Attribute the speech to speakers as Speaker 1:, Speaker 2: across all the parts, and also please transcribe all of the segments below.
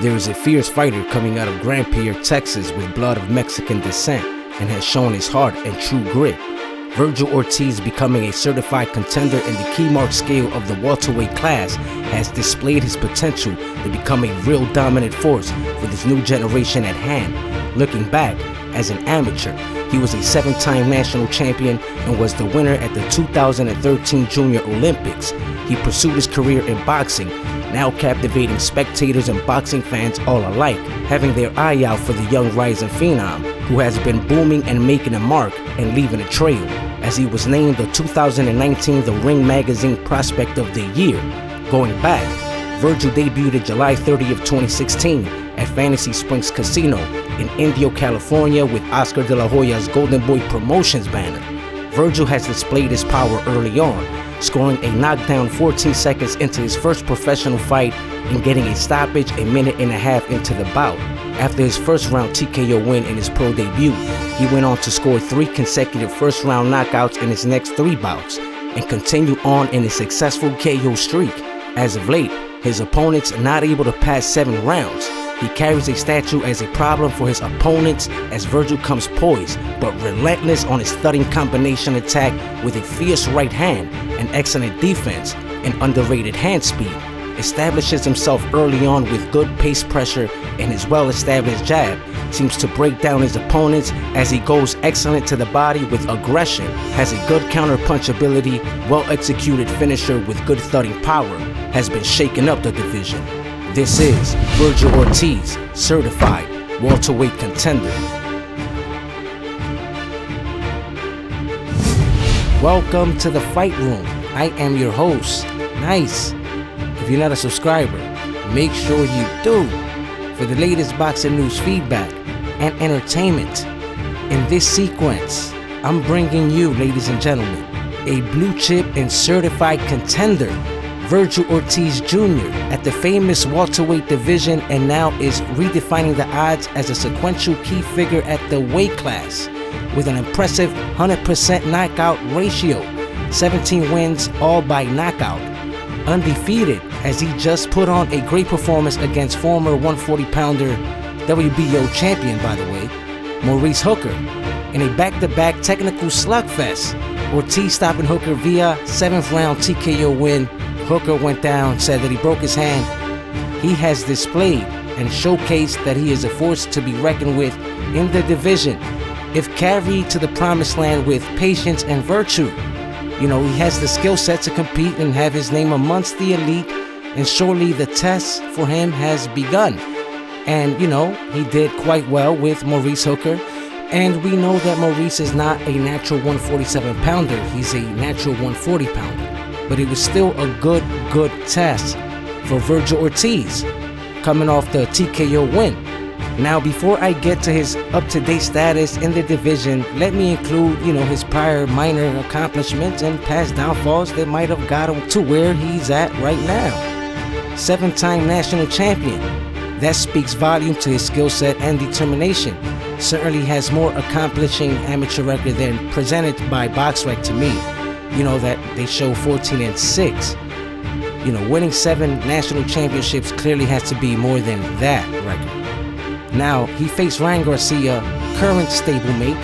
Speaker 1: There is a fierce fighter coming out of Grand Pierre, Texas with blood of Mexican descent and has shown his heart and true grit. Vergil Ortiz, becoming a certified contender in the key mark scale of the welterweight class, has displayed his potential to become a real dominant force for this new generation at hand. Looking back, as an amateur, he was a 7-time national champion and was the winner at the 2013 Junior Olympics. He pursued his career in boxing, now captivating spectators and boxing fans all alike, having their eye out for the young rising phenom who has been booming and making a mark and leaving a trail, as he was named the 2019 The Ring Magazine Prospect of the Year. Going back, Vergil debuted July 30th, 2016 at Fantasy Springs Casino in Indio, California with Oscar de la Hoya's Golden Boy Promotions banner. Vergil has displayed his power early on, scoring a knockdown 14 seconds into his first professional fight and getting a stoppage a minute and a half into the bout. After his first round TKO win in his pro debut, he went on to score 3 consecutive first round knockouts in his next 3 bouts and continue on in a successful KO streak. As of late, his opponents not able to pass 7 rounds. He carries a statue as a problem for his opponents as Vergil comes poised but relentless on his thudding combination attack with a fierce right hand, an excellent defense, and underrated hand speed. Establishes himself early on with good pace pressure, and his well-established jab seems to break down his opponents as he goes excellent to the body with aggression, has a good counter-punch ability, well-executed finisher with good thudding power, has been shaking up the division. This is Vergil Ortiz, certified welterweight contender. Welcome to the fight room. I am your host, Nice. If you're not a subscriber, make sure you do. For the latest boxing news, feedback, and entertainment. In this sequence, I'm bringing you, ladies and gentlemen, a blue chip and certified contender, Vergil Ortiz Jr. at the famous welterweight division, and now is redefining the odds as a sequential key figure at the weight class with an impressive 100% knockout ratio, 17 wins, all by knockout. Undefeated, as he just put on a great performance against former 140-pounder WBO champion, by the way, Maurice Hooker, in a back-to-back technical slugfest. Ortiz stopping Hooker via 7th round TKO win. Hooker went down, said that he broke his hand. He has displayed and showcased that he is a force to be reckoned with in the division, if carried to the promised land with patience and virtue. You know, he has the skill set to compete and have his name amongst the elite, and surely the test for him has begun. And, you know, he did quite well with Maurice Hooker, and we know that Maurice is not a natural 147-pounder, he's a natural 140-pounder. But it was still a good test for Vergil Ortiz, coming off the TKO win. Now, before I get to his up-to-date status in the division, let me include, his prior minor accomplishments and past downfalls that might have got him to where he's at right now. 7-time national champion. That speaks volume to his skill set and determination. Certainly has more accomplishing amateur record than presented by BoxRec to me. That they show 14-6. Winning 7 national championships clearly has to be more than that record. Now, he faced Ryan Garcia, current stablemate.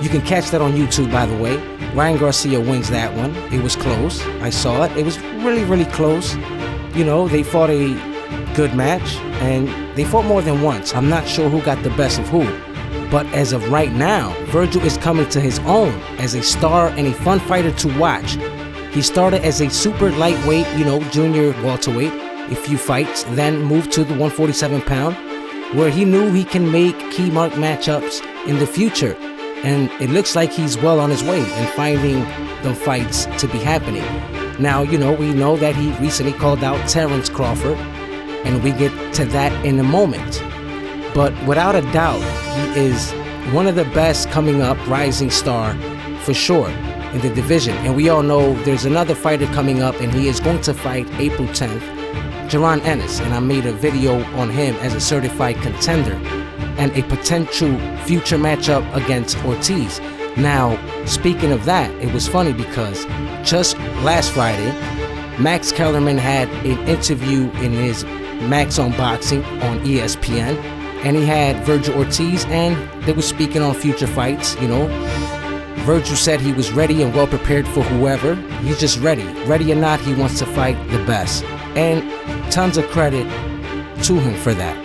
Speaker 1: You can catch that on YouTube, by the way. Ryan Garcia wins that one. It was close. I saw it. It was really close. They fought a good match, and they fought more than once. I'm not sure who got the best of who. But as of right now, Vergil is coming to his own as a star and a fun fighter to watch. He started as a super lightweight, junior welterweight, a few fights, then moved to the 147-pound, where he knew he can make key mark matchups in the future. And it looks like he's well on his way in finding the fights to be happening. Now, we know that he recently called out Terrence Crawford, and we get to that in a moment. But without a doubt, he is one of the best coming up rising star for sure in the division. And we all know there's another fighter coming up, and he is going to fight April 10th, Jaron Ennis, and I made a video on him as a certified contender and a potential future matchup against Ortiz. Now, speaking of that, it was funny because just last Friday, Max Kellerman had an interview in his Max on Boxing on ESPN, and he had Vergil Ortiz, and they were speaking on future fights. Vergil said he was ready and well prepared for whoever. He's just ready. Ready or not, he wants to fight the best. And tons of credit to him for that.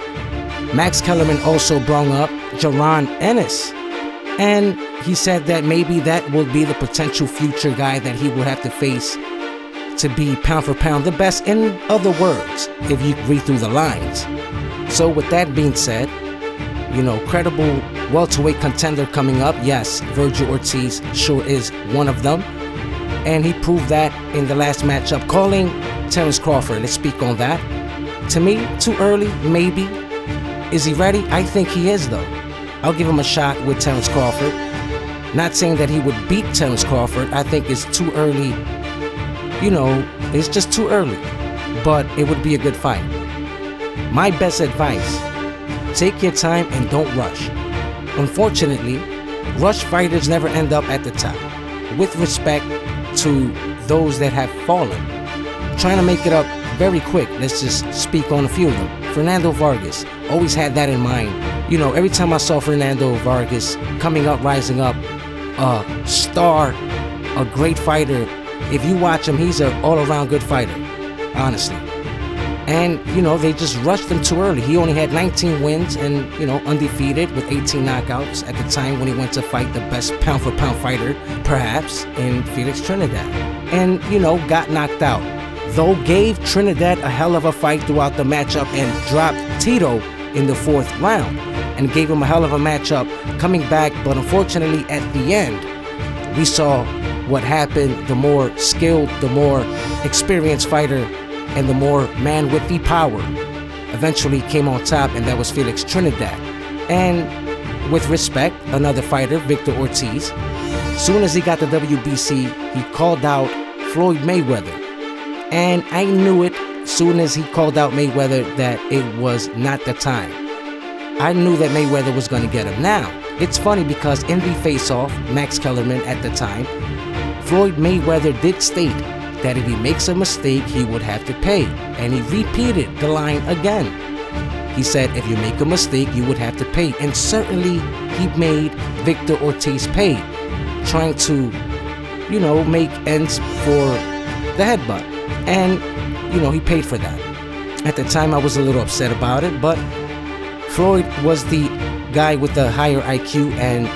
Speaker 1: Max Kellerman also brought up Jaron Ennis. And he said that maybe that will be the potential future guy that he will have to face to be pound for pound the best, in other words, if you read through the lines. So with that being said, credible welterweight contender coming up. Yes, Vergil Ortiz sure is one of them. And he proved that in the last matchup, calling Terence Crawford. Let's speak on that. To me, too early, maybe. Is he ready? I think he is, though. I'll give him a shot with Terence Crawford. Not saying that he would beat Terence Crawford. I think it's too early. It's just too early. But it would be a good fight. My best advice, take your time and don't rush. Unfortunately, rush fighters never end up at the top. With respect to those that have fallen, trying to make it up very quick. Let's just speak on a few of them. Fernando Vargas, always had that in mind. Every time I saw Fernando Vargas coming up, rising up, a star, a great fighter. If you watch him, he's an all-around good fighter, honestly. And, they just rushed him too early. He only had 19 wins and, undefeated with 18 knockouts at the time when he went to fight the best pound-for-pound fighter, perhaps, in Felix Trinidad. And, got knocked out. Though gave Trinidad a hell of a fight throughout the matchup and dropped Tito in the 4th round and gave him a hell of a matchup coming back. But unfortunately, at the end, we saw what happened. The more skilled, the more experienced fighter, and the more man with the power eventually came on top, and that was Felix Trinidad. And with respect, another fighter, Victor Ortiz, soon as he got the WBC, he called out Floyd Mayweather. And I knew it soon as he called out Mayweather that it was not the time. I knew that Mayweather was going to get him. Now, it's funny because in the face-off, Max Kellerman at the time, Floyd Mayweather did state that if he makes a mistake, he would have to pay. And he repeated the line again. He said, if you make a mistake, you would have to pay. And certainly, he made Victor Ortiz pay, trying to, make ends for the headbutt. And, he paid for that. At the time, I was a little upset about it, but Floyd was the guy with the higher IQ and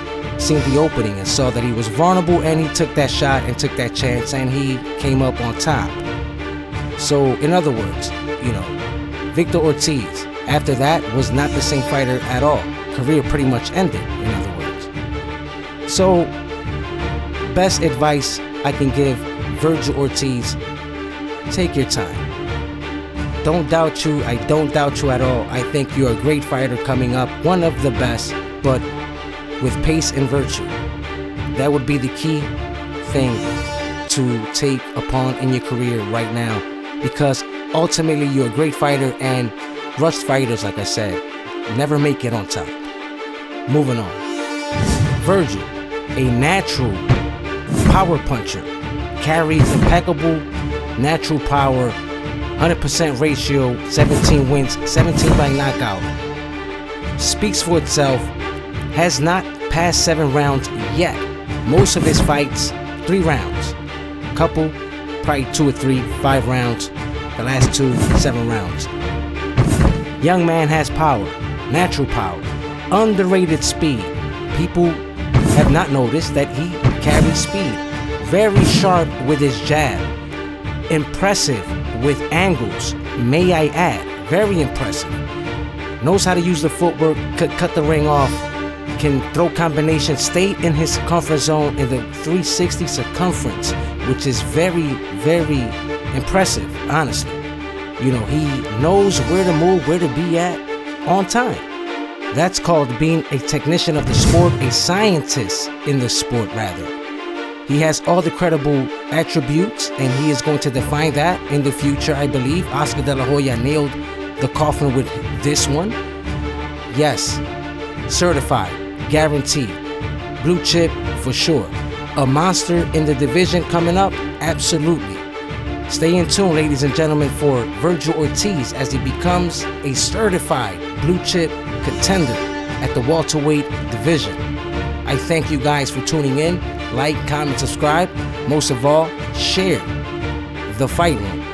Speaker 1: seen the opening and saw that he was vulnerable, and he took that shot and took that chance, and he came up on top. So, in other words, Victor Ortiz, after that, was not the same fighter at all. Career pretty much ended, in other words. So, best advice I can give Vergil Ortiz, take your time. Don't doubt you. I don't doubt you at all. I think you're a great fighter coming up, one of the best, but with pace and virtue. That would be the key thing to take upon in your career right now, because ultimately you're a great fighter, and rushed fighters, like I said, never make it on top. Moving on. Vergil, a natural power puncher, carries impeccable natural power, 100% ratio, 17 wins, 17 by knockout. Speaks for itself. Has not passed 7 rounds yet. Most of his fights, 3 rounds. Couple, probably 2 or 3, 5 rounds. The last 2, 7 rounds. Young man has power, natural power, underrated speed. People have not noticed that he carries speed. Very sharp with his jab. Impressive with angles, may I add. Very impressive. Knows how to use the footwork, could cut the ring off, can throw combinations, stay in his comfort zone in the 360 circumference, which is very, very impressive, honestly. He knows where to move, where to be at on time. That's called being a technician of the sport, a scientist in the sport, rather. He has all the credible attributes, and he is going to define that in the future, I believe. Oscar De La Hoya nailed the coffin with this one. Yes, certified, guaranteed, blue chip for sure. A monster in the division coming up, absolutely. Stay in tune, ladies and gentlemen, for Vergil Ortiz as he becomes a certified blue chip contender at the welterweight division. I thank you guys for tuning in. Like, comment, subscribe. Most of all, share the fight room.